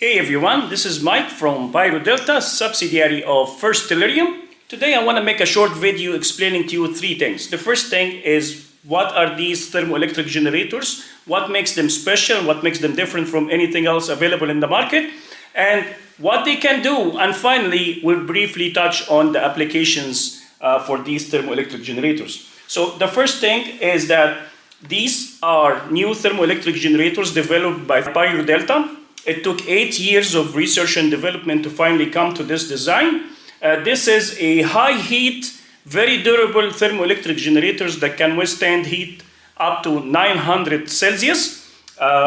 Hey everyone, this is Mike from PyroDelta, subsidiary of First Tellurium. Today I want to make a short video explaining to you three things. The first thing is what are these thermoelectric generators, what makes them special, what makes them different from anything else available in the market, and what they can do. And finally, we'll briefly touch on the applications for these thermoelectric generators. So the first thing is that these are new thermoelectric generators developed by PyroDelta. It took 8 years of research and development to finally come to this design. This is a high heat, very durable thermoelectric generators that can withstand heat up to 900 Celsius,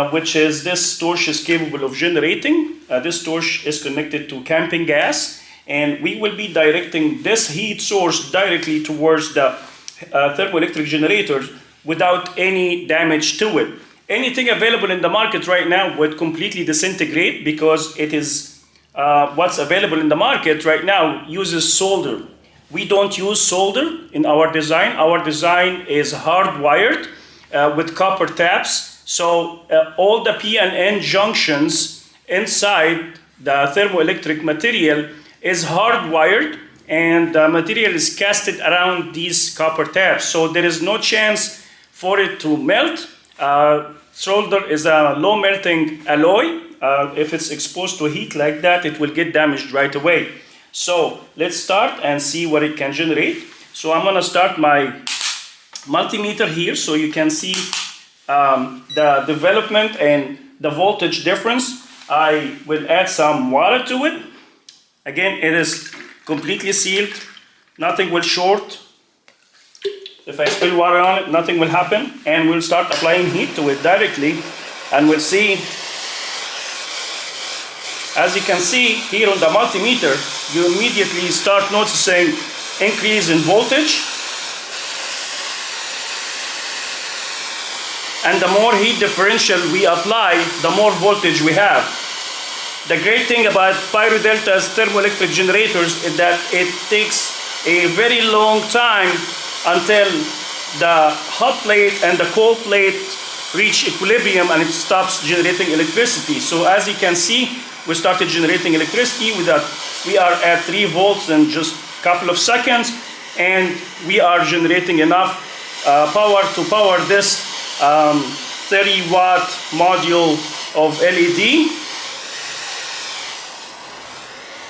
which is this torch is capable of generating. This torch is connected to camping gas, and we will be directing this heat source directly towards the thermoelectric generators without any damage to it. Anything available in the market right now would completely disintegrate because it is what's available in the market right now uses solder. We don't use solder in our design. Our design is hardwired with copper taps. So all the P and N junctions inside the thermoelectric material is hardwired, and the material is casted around these copper taps. So there is no chance for it to melt. Solder is a low melting alloy. If it's exposed to heat like that, it will get damaged right away. So let's start and see what it can generate. So I'm gonna start my multimeter here so you can see the development and the voltage difference. I will add some water to it. Again, it is completely sealed. Nothing will short. If I spill water on it, nothing will happen, and we'll start applying heat to it directly, and we'll see. As you can see here on the multimeter, you immediately start noticing increase in voltage. And the more heat differential we apply, the more voltage we have. The great thing about PyroDelta's thermoelectric generators is that it takes a very long time until the hot plate and the cold plate reach equilibrium and it stops generating electricity. So as you can see, we started generating electricity. We are at 3 volts in just a couple of seconds, and we are generating enough power to power this 30-watt module of LED.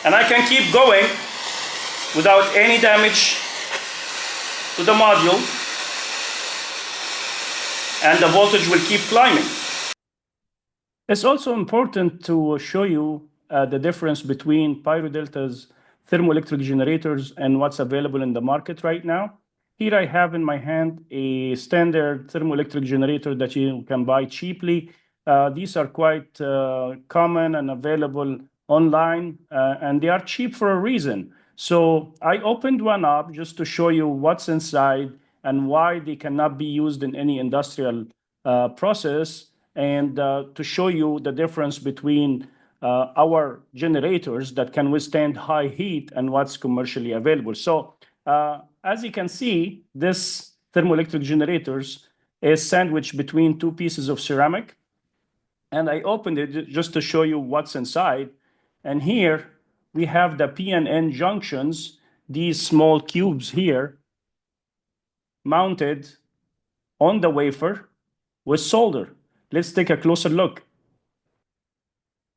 And I can keep going without any damage to the module, and the voltage will keep climbing. It's also important to show you the difference between PyroDelta's thermoelectric generators and what's available in the market right now. Here I have in my hand a standard thermoelectric generator that you can buy cheaply. These are quite common and available online, and they are cheap for a reason. So I opened one up just to show you what's inside and why they cannot be used in any industrial process, and to show you the difference between our generators that can withstand high heat and what's commercially available. So as you can see, this thermoelectric generators is sandwiched between 2 pieces of ceramic. And I opened it just to show you what's inside. And here we have the P and N junctions, these small cubes here, mounted on the wafer with solder. Let's take a closer look.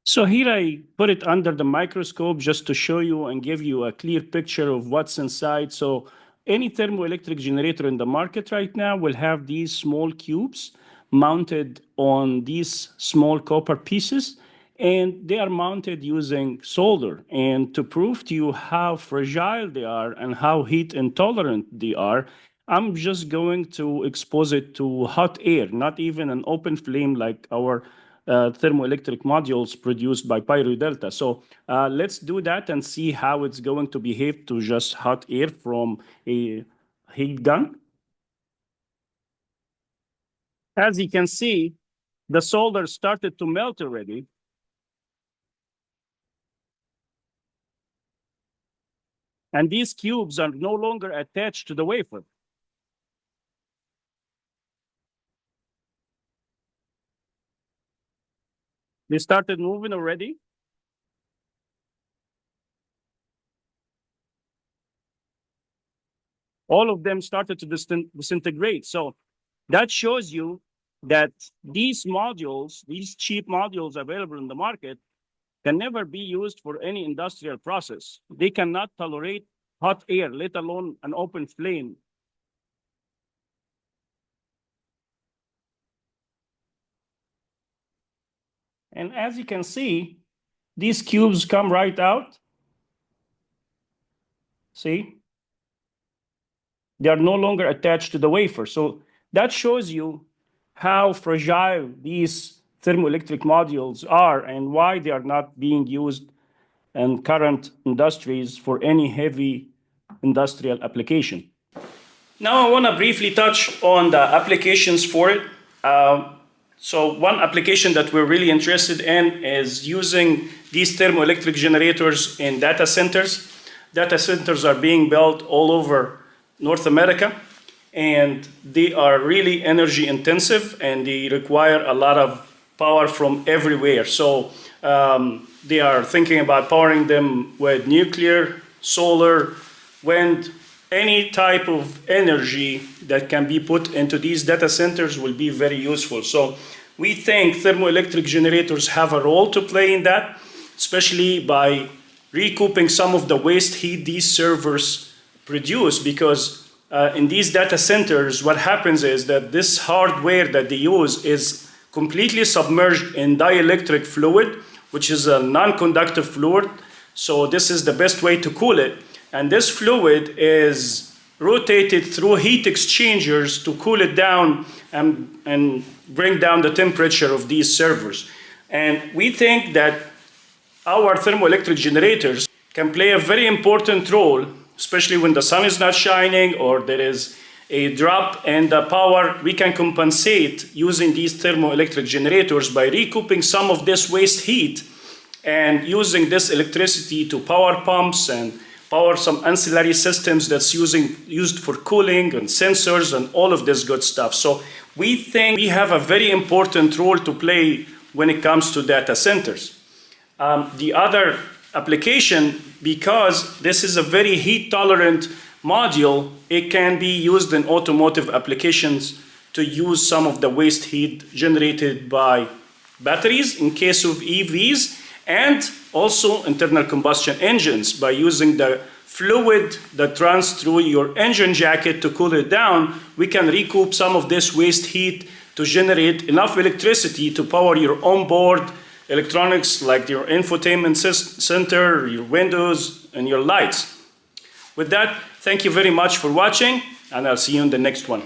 So here I put it under the microscope just to show you and give you a clear picture of what's inside. So any thermoelectric generator in the market right now will have these small cubes mounted on these small copper pieces, and they are mounted using solder. And to prove to you how fragile they are and how heat intolerant they are, I'm just going to expose it to hot air, not even an open flame like our thermoelectric modules produced by PyroDelta. So let's do that and see how it's going to behave to just hot air from a heat gun. As you can see, the solder started to melt already. And these cubes are no longer attached to the wafer. They started moving already. all of them started to disintegrate. So that shows you that these modules, these cheap modules available in the market, can never be used for any industrial process. They cannot tolerate hot air, let alone an open flame. And as you can see, these cubes come right out. See? They are no longer attached to the wafer. So that shows you how fragile these thermoelectric modules are and why they are not being used in current industries for any heavy industrial application. Now I want to briefly touch on the applications for it. So one application that we're really interested in is using these thermoelectric generators in data centers. Data centers are being built all over North America, and they are really energy intensive and they require a lot of power from everywhere. So they are thinking about powering them with nuclear, solar, wind, any type of energy that can be put into these data centers will be very useful. So we think thermoelectric generators have a role to play in that, especially by recouping some of the waste heat these servers produce, because in these data centers, what happens is that this hardware that they use is completely submerged in dielectric fluid, which is a non-conductive fluid. So this is the best way to cool it. And this fluid is rotated through heat exchangers to cool it down and bring down the temperature of these servers. And we think that our thermoelectric generators can play a very important role, especially when the sun is not shining or there is a drop in the power. We can compensate using these thermoelectric generators by recouping some of this waste heat and using this electricity to power pumps and power some ancillary systems that's used for cooling and sensors and all of this good stuff. So we think we have a very important role to play when it comes to data centers. The other application, because this is a very heat tolerant module, it can be used in automotive applications to use some of the waste heat generated by batteries in case of EVs, and also internal combustion engines by using the fluid that runs through your engine jacket to cool it down. We can recoup some of this waste heat to generate enough electricity to power your onboard electronics like your infotainment center, your windows, and your lights. With that, thank you very much for watching, and I'll see you in the next one.